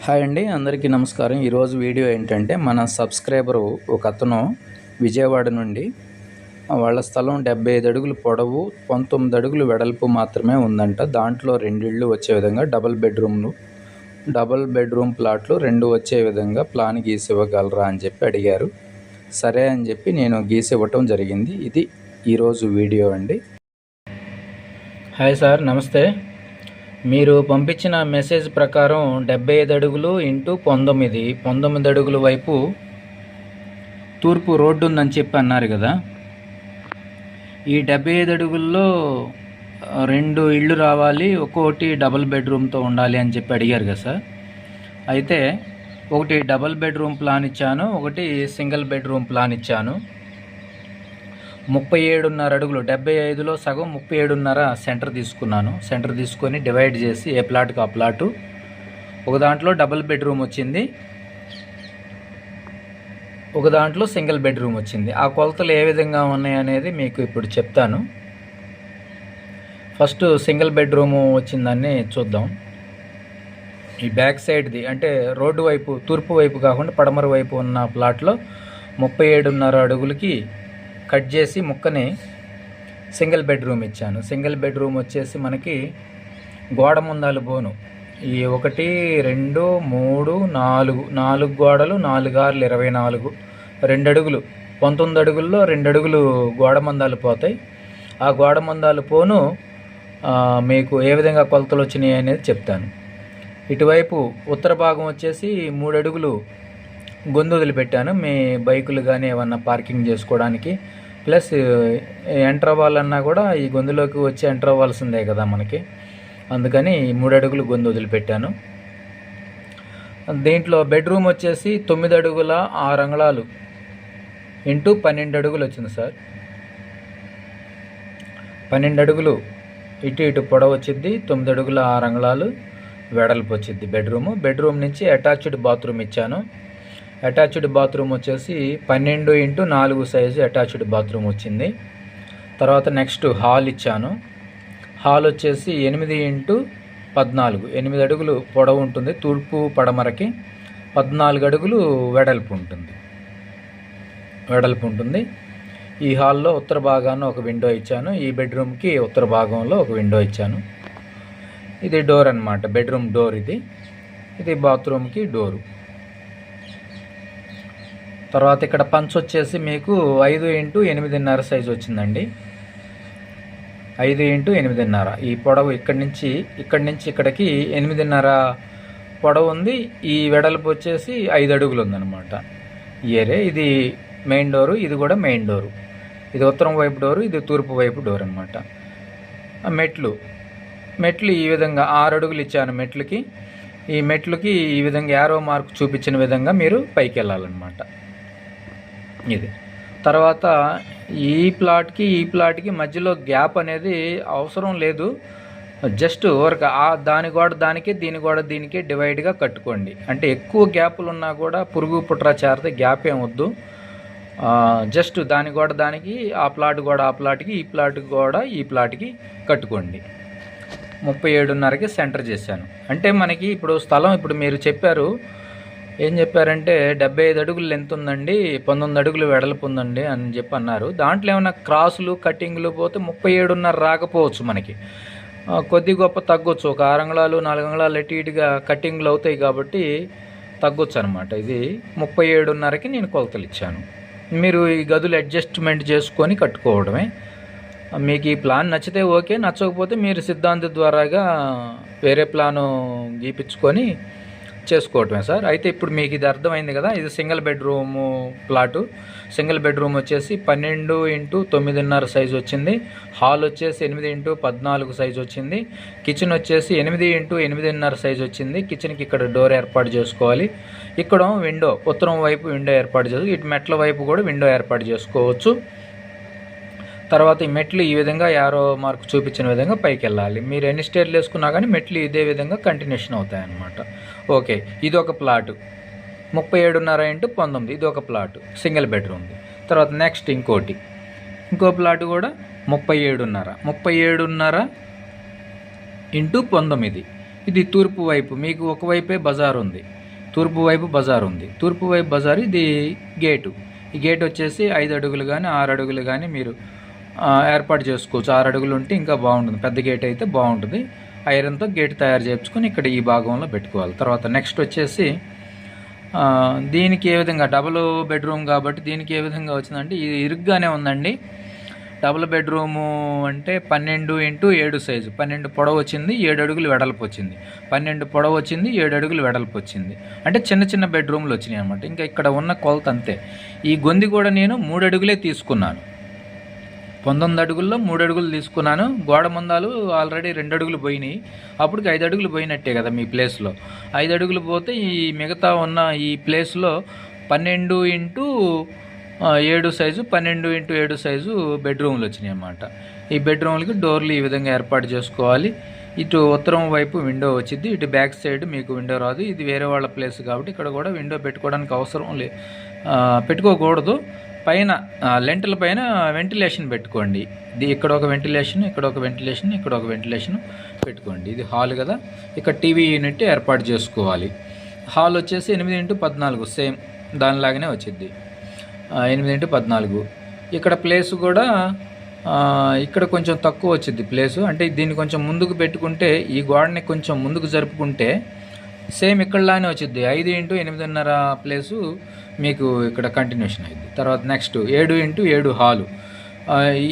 Hi అండి, అందరికీ నమస్కారం. ఈరోజు వీడియో ఏంటంటే మన సబ్స్క్రైబరు ఒక అతను విజయవాడ నుండి వాళ్ళ స్థలం 75 అడుగులు పొడవు 19 అడుగులు వెడల్పు మాత్రమే ఉందంట. దాంట్లో 2 ఇళ్ళు వచ్చే విధంగా డబల్ బెడ్రూమ్ ప్లాట్లు 2 వచ్చే విధంగా ప్లాన్ గీసి ఇవ్వగలరా అని చెప్పి అడిగారు. సరే అని చెప్పి నేను గీసి ఇవ్వటం జరిగింది. ఇది ఈరోజు వీడియో అండి. హాయ్ సార్, నమస్తే. మీరు పంపించిన మెసేజ్ ప్రకారం 75 అడుగులు ఇంటూ 19 అడుగుల వైపు తూర్పు రోడ్డు ఉందని చెప్పి అన్నారు కదా. ఈ 75 అడుగుల్లో 2 ఇళ్ళు రావాలి, ఒక్కొక్కటి డబుల్ బెడ్రూమ్తో ఉండాలి అని చెప్పి అడిగారు కదా సార్. అయితే ఒకటి డబుల్ బెడ్రూమ్ ప్లాన్ ఇచ్చాను, ఒకటి సింగిల్ బెడ్రూమ్ ప్లాన్ ఇచ్చాను. 37.5 అడుగులు, 75లో సగం 37.5 సెంటర్ తీసుకున్నాను. సెంటర్ తీసుకొని డివైడ్ చేసి ఏ ప్లాట్కి ఆ ప్లాటు. ఒక దాంట్లో డబుల్ బెడ్రూమ్ వచ్చింది, ఒక దాంట్లో సింగిల్ బెడ్రూమ్ వచ్చింది. ఆ కొలతలు ఏ విధంగా ఉన్నాయనేది మీకు ఇప్పుడు చెప్తాను. ఫస్ట్ సింగిల్ బెడ్రూము వచ్చిందని చూద్దాం. ఈ బ్యాక్ సైడ్ది అంటే రోడ్డు వైపు, తూర్పు వైపు కాకుండా పడమర వైపు ఉన్న ప్లాట్లో 37.5 అడుగులకి కట్ చేసి ముక్కని సింగిల్ బెడ్రూమ్ ఇచ్చాను. సింగిల్ బెడ్రూమ్ వచ్చేసి మనకి గోడ ముందాలు బోను ఈ 1 2 3 4 గోడలు, 4 6 24, 2 అడుగులు 19 అడుగుల్లో 2 అడుగులు గోడ మందాలు పోతాయి. ఆ గోడ మందాలు పోను మీకు ఏ విధంగా కొలతలు వచ్చినాయి అనేది చెప్తాను. ఇటువైపు ఉత్తర భాగం వచ్చేసి 3 అడుగులు గొంతు వదిలిపెట్టాను, మీ బైకులు కానీ ఏమన్నా పార్కింగ్ చేసుకోవడానికి. ప్లస్ ఎంటర్ అవ్వాలన్నా కూడా ఈ గొంతులోకి వచ్చి ఎంటర్ అవ్వాల్సిందే కదా మనకి, అందుకని 3 అడుగులు గొంతు వదిలిపెట్టాను. దీంట్లో బెడ్రూమ్ వచ్చేసి 9 అడుగుల 6 అంగుళాలు ఇంటూ 12 అడుగులు వచ్చింది సార్. 12 అడుగులు ఇటు పొడవు వచ్చింది, 9 అడుగుల 6 అంగుళాలు వెడల్పు వచ్చింది బెడ్రూమ్ నుంచి అటాచ్డ్ బాత్రూమ్ ఇచ్చాను. అటాచ్డ్ బాత్రూమ్ వచ్చేసి 12x4 సైజు అటాచ్డ్ బాత్రూమ్ వచ్చింది. తర్వాత నెక్స్ట్ హాల్ ఇచ్చాను. హాల్ వచ్చేసి 8x14, 8 అడుగులు పొడవు ఉంటుంది తూర్పు పడమరకి, 14 అడుగులు వెడల్పు ఉంటుంది. ఈ హాల్లో ఉత్తర భాగాన ఒక విండో ఇచ్చాను. ఈ బెడ్రూమ్కి ఉత్తర భాగంలో ఒక విండో ఇచ్చాను. ఇది డోర్ అన్నమాట, బెడ్రూమ్ డోర్. ఇది బాత్రూమ్కి డోరు. తర్వాత ఇక్కడ పంచ్ వచ్చేసి మీకు 5x8.5 సైజు వచ్చిందండి. 5x8.5 ఈ పొడవు ఇక్కడి నుంచి ఇక్కడికి 8.5 పొడవు ఉంది. ఈ వెడల్పు వచ్చేసి 5 అడుగులు ఉందన్నమాట. ఇది మెయిన్ డోరు, ఇది కూడా మెయిన్ డోరు. ఇది ఉత్తరం వైపు డోరు, ఇది తూర్పు వైపు డోర్ అనమాట. మెట్లు ఈ విధంగా 6 అడుగులు ఇచ్చాను మెట్లకి. ఈ మెట్లకి ఈ విధంగా యారో మార్క్ చూపించిన విధంగా మీరు పైకి వెళ్ళాలన్నమాట. ఇది తర్వాత ఈ ప్లాట్కి మధ్యలో గ్యాప్ అనేది అవసరం లేదు. జస్ట్ ఊరక దాని గోడ దానికి, దీని గోడ దీనికి డివైడ్గా కట్టుకోండి. అంటే ఎక్కువ గ్యాపులు ఉన్నా కూడా పురుగు పుట్రా చేరితే గ్యాప్ ఏం వద్దు. జస్ట్ దాని గోడ దానికి, ఆ ప్లాట్ గోడ ఆ ప్లాట్కి, ఈ ప్లాట్ గోడ ఈ ప్లాట్కి కట్టుకోండి. 37.5కి సెంటర్ చేశాను. అంటే మనకి ఇప్పుడు స్థలం, ఇప్పుడు మీరు చెప్పారు, ఏం చెప్పారంటే 75 అడుగులు లెంత్ ఉందండి, 19 అడుగులు వెడల్పు ఉందండి అని చెప్పి అన్నారు. దాంట్లో ఏమైనా క్రాసులు కటింగ్లు పోతే 37.5 రాకపోవచ్చు, మనకి కొద్ది గొప్ప తగ్గొచ్చు. ఒక 6 అంగుళాలు 4 అంగుళాలు ఇటుగా కటింగ్లు అవుతాయి కాబట్టి తగ్గొచ్చు అనమాట. ఇది 37.5కి నేను కొలతలు ఇచ్చాను. మీరు ఈ గదులు అడ్జస్ట్మెంట్ చేసుకొని కట్టుకోవడమే. మీకు ఈ ప్లాన్ నచ్చితే ఓకే, నచ్చకపోతే మీరు సిద్ధాంత ద్వారాగా వేరే ప్లాను గీపించుకొని చేసుకోవటమే సార్. అయితే ఇప్పుడు మీకు ఇది అర్థమైంది కదా. ఇది single bedroom flat. Single bedroom వచ్చేసి 12x9.5 సైజు వచ్చింది. హాల్ వచ్చేసి 8x14 సైజు వచ్చింది. కిచెన్ వచ్చేసి 8x8.5 సైజు వచ్చింది. కిచెన్కి ఇక్కడ డోర్ ఏర్పాటు చేసుకోవాలి. ఇక్కడ విండో, ఉత్తరం వైపు విండో ఏర్పాటు చేసుకోవాలి. ఇటు మెట్ల వైపు కూడా విండో ఏర్పాటు చేసుకోవచ్చు. తర్వాత ఈ మెట్లు ఈ విధంగా యారో మార్క్ చూపించిన విధంగా పైకి వెళ్ళాలి. మీరు ఎన్ని స్టేర్లు వేసుకున్నా కానీ మెట్లు ఇదే విధంగా కంటిన్యూషన్ అవుతాయన్నమాట. ఓకే, ఇది ఒక ప్లాటు 37.5x19, ఇది ఒక ప్లాటు సింగిల్ బెడ్రూమ్ది. తర్వాత నెక్స్ట్ ఇంకో ప్లాటు కూడా 37.5 x 19. ఇది తూర్పు వైపు, మీకు ఒకవైపే బజార్ ఉంది, తూర్పు వైపు బజార్ ఉంది. తూర్పు వైపు బజార్, ఇది గేటు. ఈ గేట్ వచ్చేసి 5 అడుగులు కానీ 6 అడుగులు కానీ మీరు ఏర్పాటు చేసుకోవచ్చు. 6 అడుగులు ఉంటే ఇంకా బాగుంటుంది, పెద్ద గేట్ అయితే బాగుంటుంది. ఐరన్తో గేట్ తయారు చేసుకుని ఇక్కడ ఈ భాగంలో పెట్టుకోవాలి. తర్వాత నెక్స్ట్ వచ్చేసి దీనికి ఏ విధంగా, డబుల్ బెడ్రూమ్ కాబట్టి దీనికి ఏ విధంగా వచ్చిందంటే ఇది ఇరుగ్గానే ఉందండి. డబుల్ బెడ్రూము అంటే 12x7 సైజు, 12 పొడవు వచ్చింది, 7 అడుగులు వెడల్పు వచ్చింది. 12 పొడవు వచ్చింది, 7 అడుగులు వెడల్పు వచ్చింది. అంటే చిన్న చిన్న బెడ్రూమ్లు వచ్చినాయి అనమాట. ఇంకా ఇక్కడ ఉన్న కొలత అంతే. ఈ గొంది కూడా నేను 3 అడుగులే తీసుకున్నాను. 19 అడుగుల్లో 3 అడుగులు తీసుకున్నాను. గోడ ముందాలు ఆల్రెడీ 2 అడుగులు పోయినాయి. అప్పటికి 5 అడుగులు పోయినట్టే కదా మీ ప్లేస్లో. 5 అడుగులు పోతే ఈ మిగతా ఉన్న ఈ ప్లేస్లో 12x7 సైజు, 12x7 సైజు బెడ్రూమ్లు వచ్చినాయి అన్నమాట. ఈ బెడ్రూమ్లకి డోర్లు ఈ విధంగా ఏర్పాటు చేసుకోవాలి. ఇటు ఉత్తరం వైపు విండో వచ్చింది, ఇటు బ్యాక్ సైడ్ మీకు విండో రాదు. ఇది వేరే వాళ్ళ ప్లేస్ కాబట్టి ఇక్కడ కూడా విండో పెట్టుకోవడానికి అవసరం పెట్టుకోకూడదు. పైన లెంటల పైన వెంటిలేషన్ పెట్టుకోండి. ఇక్కడ ఒక వెంటిలేషన్, ఇక్కడ ఒక వెంటిలేషన్, ఇక్కడ ఒక వెంటిలేషన్ పెట్టుకోండి. ఇది హాల్ కదా, ఇక్కడ టీవీ యూనిట్ ఏర్పాటు చేసుకోవాలి. హాల్ వచ్చేసి 8x14 సేమ్ దానిలాగానే వచ్చింది, 8x14. ఇక్కడ ప్లేస్ కూడా ఇక్కడ కొంచెం తక్కువ వచ్చింది ప్లేసు. అంటే దీన్ని కొంచెం ముందుకు పెట్టుకుంటే, ఈ గోడని కొంచెం ముందుకు జరుపుకుంటే సేమ్ ఇక్కడలానే వచ్చింది. 5x8.5 ప్లేసు మీకు ఇక్కడ కంటిన్యూషన్ అయింది. తర్వాత నెక్స్ట్ 7x7 హాలు,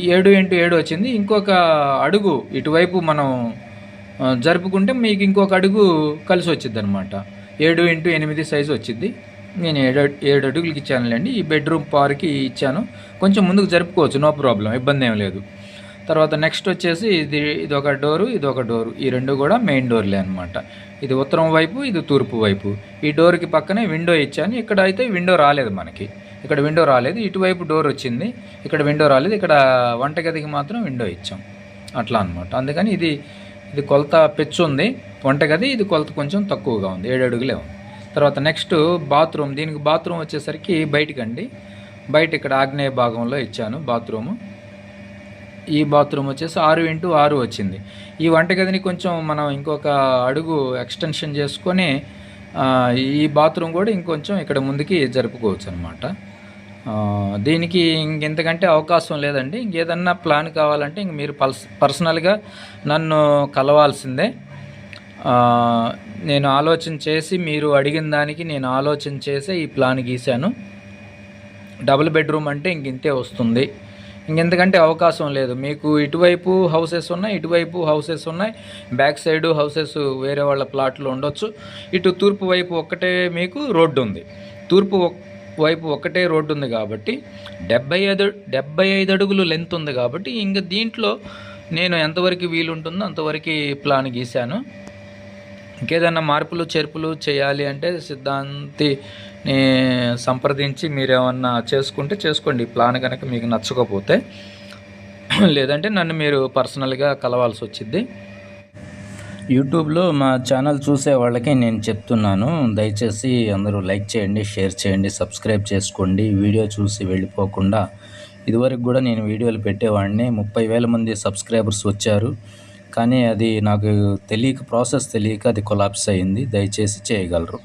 7x7 వచ్చింది. ఇంకొక అడుగు ఇటువైపు మనం జరుపుకుంటే మీకు ఇంకొక అడుగు కలిసి వచ్చింది అనమాట. 7x8 సైజు వచ్చింది. నేను 7 అడుగులకి ఇచ్చానులేండి. ఈ బెడ్రూమ్ పార్కి ఇచ్చాను, కొంచెం ముందుకు జరుపుకోవచ్చు, నో ప్రాబ్లం, ఇబ్బంది ఏం లేదు. తర్వాత నెక్స్ట్ వచ్చేసి ఇది ఒక డోరు, ఇది ఒక డోరు. ఈ రెండు కూడా మెయిన్ డోర్లే అనమాట. ఇది ఉత్తరం వైపు, ఇది తూర్పు వైపు. ఈ డోర్కి పక్కనే విండో ఇచ్చాను. ఇక్కడ అయితే విండో రాలేదు మనకి, ఇక్కడ విండో రాలేదు. ఇటువైపు డోర్ వచ్చింది, ఇక్కడ విండో రాలేదు. ఇక్కడ వంటగదికి మాత్రం విండో ఇచ్చాం, అట్లా అనమాట. అందుకని ఇది కొలత పెచ్చు ఉంది వంటగది, ఇది కొలత కొంచెం తక్కువగా ఉంది, 7 అడుగులే ఉంది. తర్వాత నెక్స్ట్ బాత్రూమ్. దీనికి బాత్రూమ్ వచ్చేసరికి బయటికండి, బయట ఇక్కడ ఆగ్నేయ భాగంలో ఇచ్చాను బాత్రూము. ఈ బాత్రూమ్ వచ్చేసి 6x6 వచ్చింది. ఈ వంటగదిని కొంచెం మనం ఇంకొక అడుగు ఎక్స్టెన్షన్ చేసుకొని ఈ బాత్రూమ్ కూడా ఇంకొంచెం ఇక్కడ ముందుకి జరుపుకోవచ్చు అనమాట. దీనికి ఇంకెంతకంటే అవకాశం లేదండి. ఇంకేదన్నా ప్లాన్ కావాలంటే ఇంక మీరు పర్సనల్గా నన్ను కలవాల్సిందే. నేను ఆలోచన చేసి, మీరు అడిగిన దానికి నేను ఆలోచన చేసే ఈ ప్లాన్ గీశాను. డబుల్ బెడ్రూమ్ అంటే ఇంతే వస్తుంది, ఇంకెంతకంటే అవకాశం లేదు. మీకు ఇటువైపు హౌసెస్ ఉన్నాయి, ఇటువైపు హౌసెస్ ఉన్నాయి, బ్యాక్ సైడ్ హౌసెస్ వేరే వాళ్ళ ప్లాట్లు ఉండొచ్చు. ఇటు తూర్పు వైపు ఒక్కటే మీకు రోడ్డు ఉంది, తూర్పు వైపు ఒక్కటే రోడ్డు ఉంది కాబట్టి 75 అడుగులు లెంత్ ఉంది కాబట్టి ఇంకా దీంట్లో నేను ఎంతవరకు వీలుంటుందో అంతవరకు ప్లాన్ గీశాను. ఇంకేదన్నా మార్పులు చేర్పులు చేయాలి అంటే సిద్ధాంతిని సంప్రదించి మీరేమన్నా చేసుకుంటే చేసుకోండి, ప్లాన్ కనుక మీకు నచ్చకపోతే. లేదంటే నన్ను మీరు పర్సనల్గా కలవాల్సి వచ్చింది. యూట్యూబ్లో మా ఛానల్ చూసే వాళ్ళకి నేను చెప్తున్నాను, దయచేసి అందరూ లైక్ చేయండి, షేర్ చేయండి, సబ్స్క్రైబ్ చేసుకోండి. వీడియో చూసి వెళ్ళిపోకుండా, ఇదివరకు కూడా నేను వీడియోలు పెట్టేవాడిని, 30,000 మంది సబ్స్క్రైబర్స్ వచ్చారు. కానీ అది నాకు ప్రాసెస్ తెలియక అది కొలాప్స్ అయింది. దయచేసి చేయగలరు.